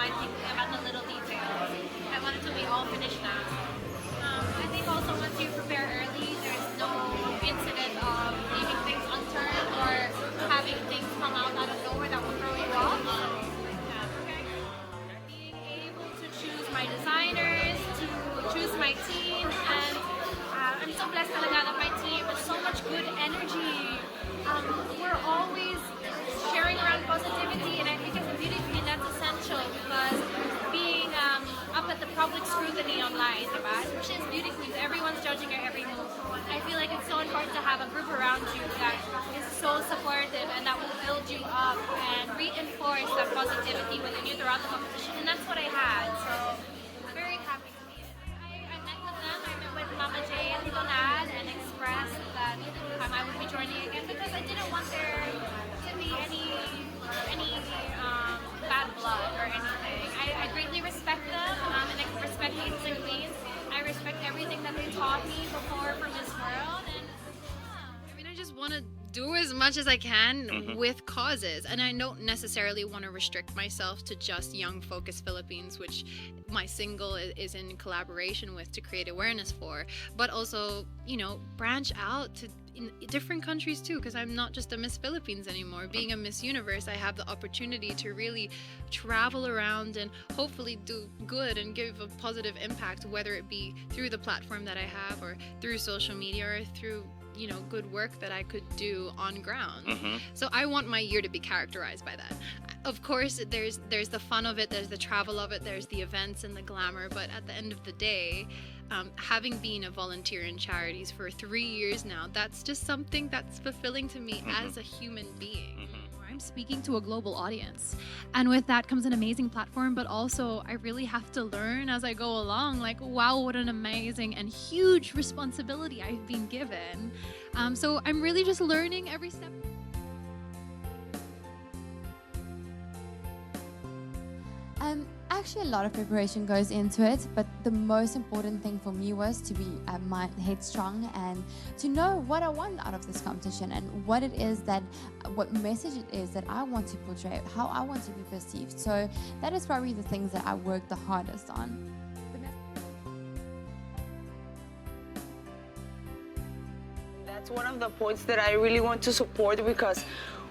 I think about the little details. I want it to be all finished now. I think also once you prepare early, there's no incident of leaving things unturned or having things come out of nowhere that will throw you off. Being able to choose my designers, to choose my team, and I'm so blessed talaga that my team has so much good energy. We're always sharing around positivity, and I think as a beauty queen that's essential because being up at the public scrutiny online, diba? Especially as beauty queens, everyone's judging your every move. I feel like it's so important to have a group around you that is so supportive and that will build you up and reinforce that positivity within you throughout the competition, and that's what I had. So I'm very happy to be it. I met with them. I met with Mama J and Donad and expressed that I would be joining again because I didn't want there to be any bad blood or anything. I greatly respect them and I respect kings and queens. I respect everything that they taught me before from this world, and I mean, I just want to do as much as I can with causes, and I don't necessarily want to restrict myself to just Young Focus Philippines, which my single is in collaboration with to create awareness for, but also, you know, branch out to in different countries too, because I'm not just a Miss Philippines anymore. Being a Miss Universe, I have the opportunity to really travel around and hopefully do good and give a positive impact, whether it be through the platform that I have or through social media or through, you know, good work that I could do on ground. So I want my year to be characterized by that. Of course, there's the fun of it, there's the travel of it, there's the events and the glamour, but at the end of the day, having been a volunteer in charities for 3 years now, that's just something that's fulfilling to me as a human being. I'm speaking to a global audience, and with that comes an amazing platform, but also I really have to learn as I go along. Like, wow, what an amazing and huge responsibility I've been given. So I'm really just learning every step. Actually, a lot of preparation goes into it, but the most important thing for me was to be headstrong and to know what I want out of this competition and what it is that, what message it is that I want to portray, how I want to be perceived. So that is probably the things that I worked the hardest on. That's one of the points that I really want to support because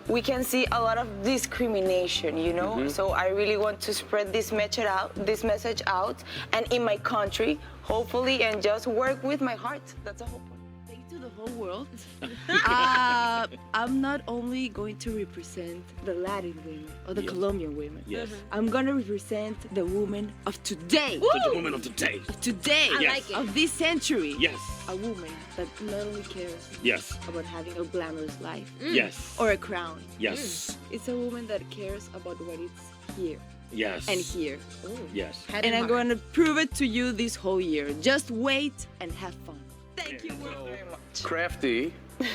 we can see a lot of discrimination, you know? So I really want to spread this message out, and in my country, hopefully, and just work with my heart. That's the whole point. Thanks to the whole world. I'm not only going to represent the Latin women or the Colombian women. Yes. I'm gonna represent the women of today. The woman of today. Today, Yes. of this century. Yes. A woman that not only cares Yes. about having a glamorous life Yes. or a crown. Yes. It's a woman that cares about what is here Yes. and here. Yes. And I'm going to prove it to you this whole year. Just wait and have fun. Thank you very much. Crafty,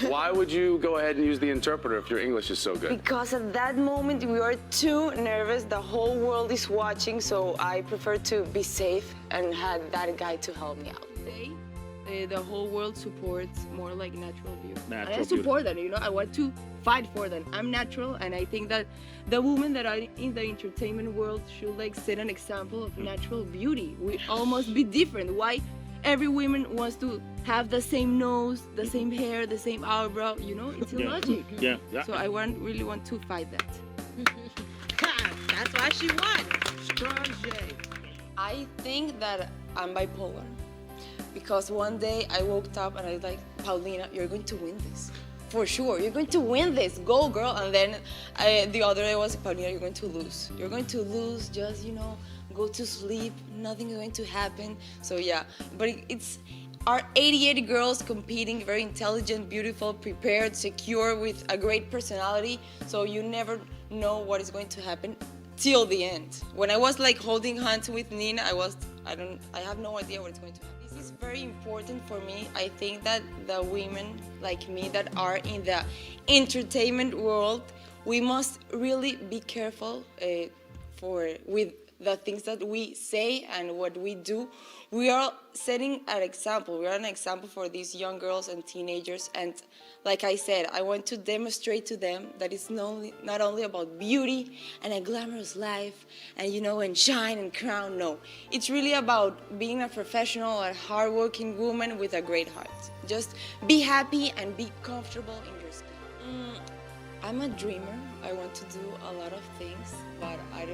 why would you go ahead and use the interpreter if your English is so good? Because at that moment we are too nervous. The whole world is watching, so I prefer to be safe and have that guy to help me out. Today, the whole world supports more like natural beauty. Natural and I support that, you know, I want to fight for that. I'm natural, and I think that the women that are in the entertainment world should like set an example of natural beauty. We all must be different. Why every woman wants to have the same nose, the same hair, the same eyebrow, you know? It's illogic. Yeah. So I really want to fight that. That's why she won. Strong J. I think that I'm bipolar. Because one day I woke up and I was like, Paulina, you're going to win this. For sure, you're going to win this. Go, girl. And then the other day was, Paulina, you're going to lose. You're going to lose, just, you know, go to sleep. Nothing's going to happen. So yeah, but it's our 88 girls competing, very intelligent, beautiful, prepared, secure, with a great personality. So you never know what is going to happen till the end. When I was like holding hands with Nina, I have no idea what is going to happen. This is very important for me. I think that the women like me that are in the entertainment world, we must really be careful with the things that we say and what we do, we are setting an example. We are an example for these young girls and teenagers. And like I said, I want to demonstrate to them that it's not only about beauty and a glamorous life and, and shine and crown. No, it's really about being a professional, a hardworking woman with a great heart. Just be happy and be comfortable in your skin. I'm a dreamer. I want to do a lot of things, but I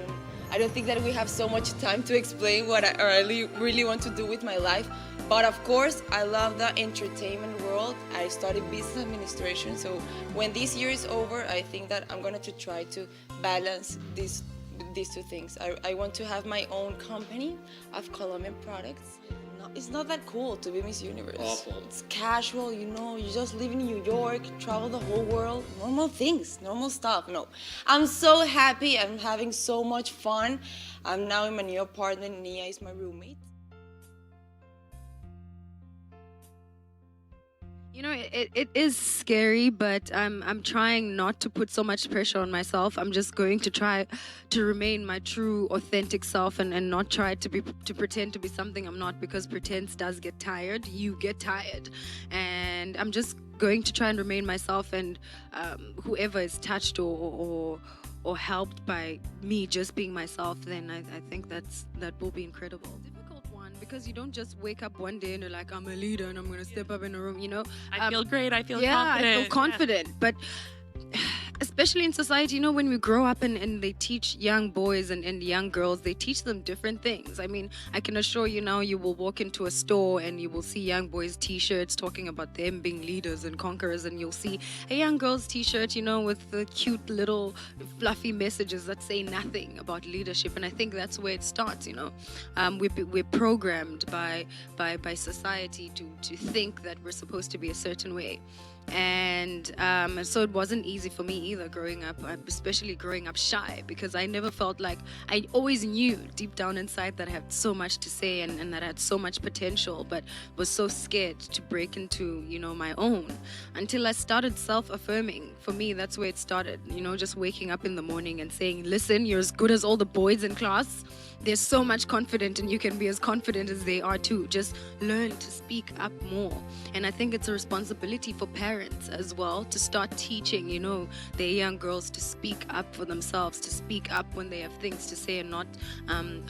don't think that we have so much time to explain what I really want to do with my life. But of course, I love the entertainment world. I studied business administration, so when this year is over, I think that I'm going to try to balance these two things. I want to have my own company of Colombian products. It's not that cool to be Miss Universe. Awful. It's casual, you just live in New York, travel the whole world, normal things, normal stuff. No, I'm so happy. I'm having so much fun. I'm now in my new apartment. Nia is my roommate. It is scary, but I'm trying not to put so much pressure on myself. I'm just going to try to remain my true, authentic self and not try to pretend to be something I'm not, because pretense does get tired. You get tired. And I'm just going to try and remain myself, and whoever is touched or helped by me just being myself, then I think that will be incredible. Because you don't just wake up one day and you're like, I'm a leader and I'm going to step up in a room, I feel great, I feel confident. confident. I feel confident. But especially in society, when we grow up and they teach young boys and young girls, they teach them different things. I mean, I can assure you now, you will walk into a store and you will see young boys' t-shirts talking about them being leaders and conquerors, and you'll see a young girl's t-shirt, with the cute little fluffy messages that say nothing about leadership. And I think that's where it starts. We're programmed by society to think that we're supposed to be a certain way. And so it wasn't easy for me either growing up, especially growing up shy, because I never felt like, I always knew deep down inside that I had so much to say and that I had so much potential, but was so scared to break into, my own, until I started self-affirming. For me, that's where it started, just waking up in the morning and saying, listen, you're as good as all the boys in class. There's so much confidence, and you can be as confident as they are too. Just learn to speak up more. And I think it's a responsibility for parents as well to start teaching, their young girls to speak up for themselves, to speak up when they have things to say and not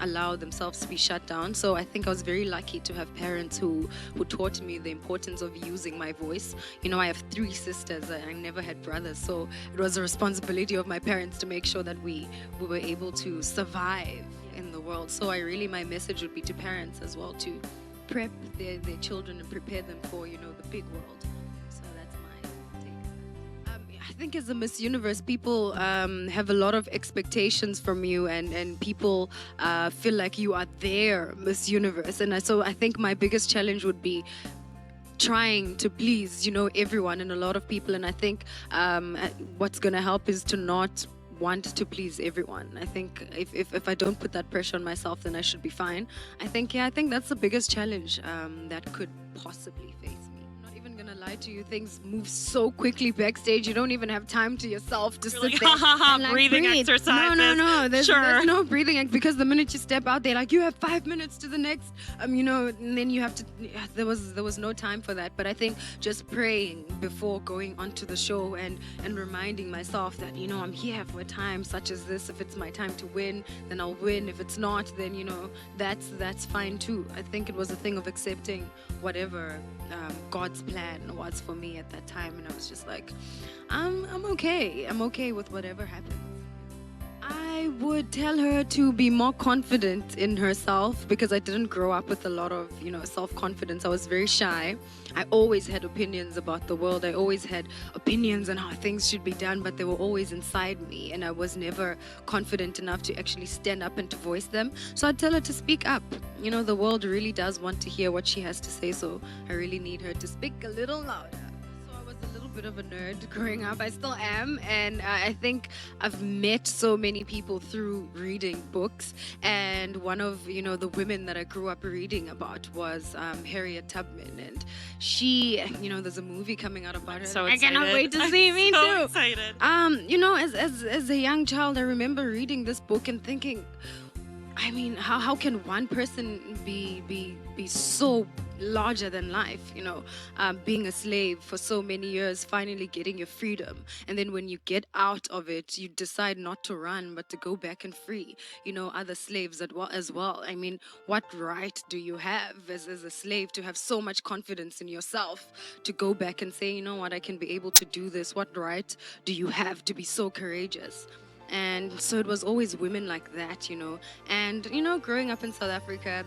allow themselves to be shut down. So I think I was very lucky to have parents who taught me the importance of using my voice. I have 3 sisters. I never had brothers. So it was a responsibility of my parents to make sure that we were able to survive in the world. So my message would be to parents as well, to prep their children and prepare them for the big world. So that's my take. I think as a Miss Universe, people have a lot of expectations from you, and people feel like you are their Miss Universe. And so I think my biggest challenge would be trying to please everyone and a lot of people. And I think what's going to help is to not want to please everyone. I think if I don't put that pressure on myself, then I should be fine. I think that's the biggest challenge that could possibly face me. I'm not even gonna lie to you, things move so quickly backstage. You don't even have time to yourself to sit there and breathing breathe. exercises. No, there's no breathing, because the minute you step out, they're like, you have 5 minutes to the next and then you have to, there was no time for that. But I think just praying before going onto the show and reminding myself that I'm here for a time such as this. If it's my time to win, then I'll win. If it's not, then that's fine too. I think it was a thing of accepting whatever God's plan was for me at that time, and I was just like, I'm okay. I'm okay with whatever happens. I would tell her to be more confident in herself, because I didn't grow up with a lot of, self-confidence. I was very shy. I always had opinions about the world. I always had opinions on how things should be done, but they were always inside me, and I was never confident enough to actually stand up and to voice them. So I'd tell her to speak up. The world really does want to hear what she has to say, so I really need her to speak a little louder. Bit of a nerd growing up. I still am, and I think I've met so many people through reading books, and one of the women that I grew up reading about was Harriet Tubman, and she there's a movie coming out about her. So I cannot wait to see. Me so too. Excited. As a young child, I remember reading this book and thinking, I mean, how can one person be so larger than life, being a slave for so many years, finally getting your freedom, and then when you get out of it, you decide not to run but to go back and free, other slaves as well. I mean, what right do you have as a slave to have so much confidence in yourself to go back and say, you know what, I can be able to do this? What right do you have to be so courageous? And so it was always women like that, And, growing up in South Africa,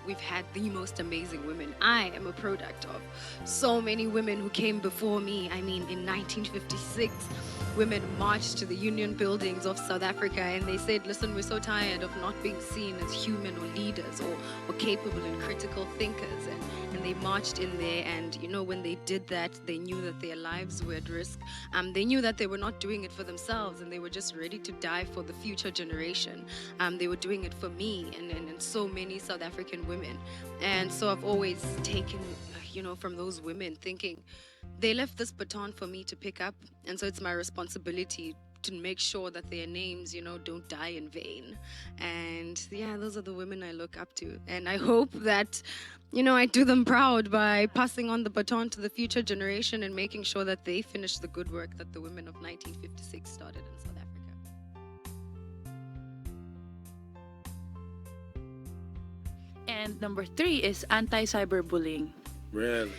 we've had the most amazing women. I am a product of so many women who came before me. I mean, in 1956, women marched to the union buildings of South Africa and they said, listen, we're so tired of not being seen as human or leaders or capable and critical thinkers. And they marched in there, and when they did that, they knew that their lives were at risk. They knew that they were not doing it for themselves, and they were just ready to die for the future generation. They were doing it for me and so many South African women. And so I've always taken, from those women, thinking they left this baton for me to pick up, and so it's my responsibility to make sure that their names, don't die in vain. And yeah, those are the women I look up to. And I hope that, I do them proud by passing on the baton to the future generation and making sure that they finish the good work that the women of 1956 started in South Africa. And number 3 is anti-cyber bullying. Really?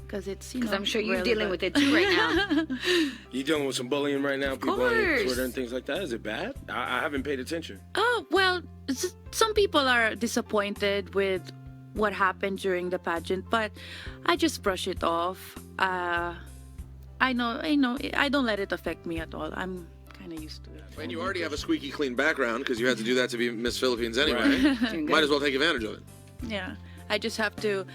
Because it's, Because I'm sure you're dealing with it too right now. You dealing with some bullying right now? Of People on course. Twitter and things like that? Is it bad? I haven't paid attention. Oh, well, some people are disappointed with what happened during the pageant, but I just brush it off. I know, I don't let it affect me at all. I'm kind of used to it. And you already have a squeaky clean background because you had to do that to be Miss Philippines anyway. Might as well take advantage of it. Yeah, I just have to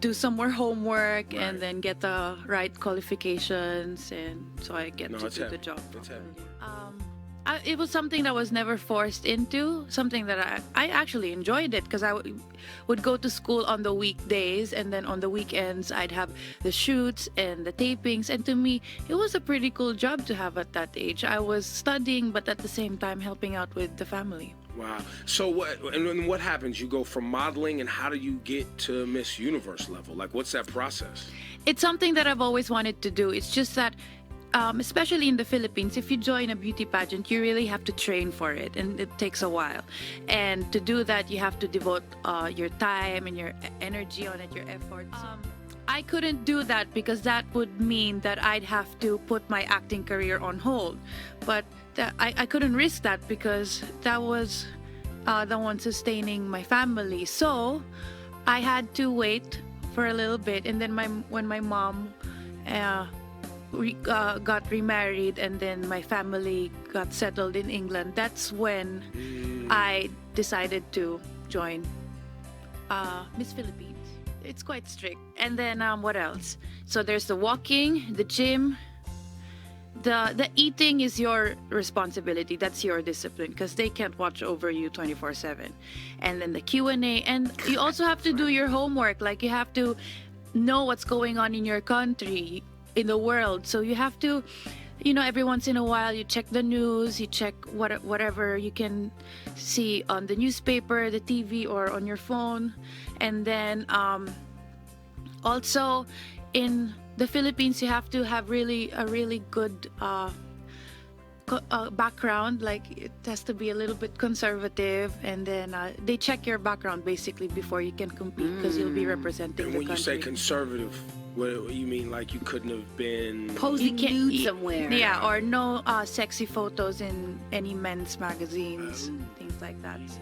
do some more homework and then get the right qualifications, and so I get to do the job properly. It was something that was never forced into, something that I actually enjoyed it, because I would go to school on the weekdays, and then on the weekends I'd have the shoots and the tapings, and to me it was a pretty cool job to have at that age. I was studying but at the same time helping out with the family. Wow. So what happens? You go from modeling, and how do you get to Miss Universe level? Like, what's that process? It's something that I've always wanted to do. It's just that especially in the Philippines, if you join a beauty pageant, you really have to train for it, and it takes a while. And to do that, you have to devote your time and your energy on it, your efforts. I couldn't do that because that would mean that I'd have to put my acting career on hold. But I couldn't risk that because that was the one sustaining my family. So I had to wait for a little bit, and then when my mom got remarried, and then my family got settled in England, that's when I decided to join Miss Philippines. It's quite strict. And then what else? So there's the walking, the gym. The eating is your responsibility. That's your discipline, because they can't watch over you 24/7. And then the Q&A, and you also have to do your homework. Like, you have to know what's going on in your country, in the world. So you have to, every once in a while you check the news, you check whatever you can see on the newspaper, the TV, or on your phone. And then also in the Philippines, you have to have a really good background. Like, it has to be a little bit conservative, and then they check your background basically before you can compete, because you'll be representing And the when country. you say conservative, what you mean? Like, you couldn't have been Posing nude somewhere. Yeah, or no sexy photos in any men's magazines, things like that. So.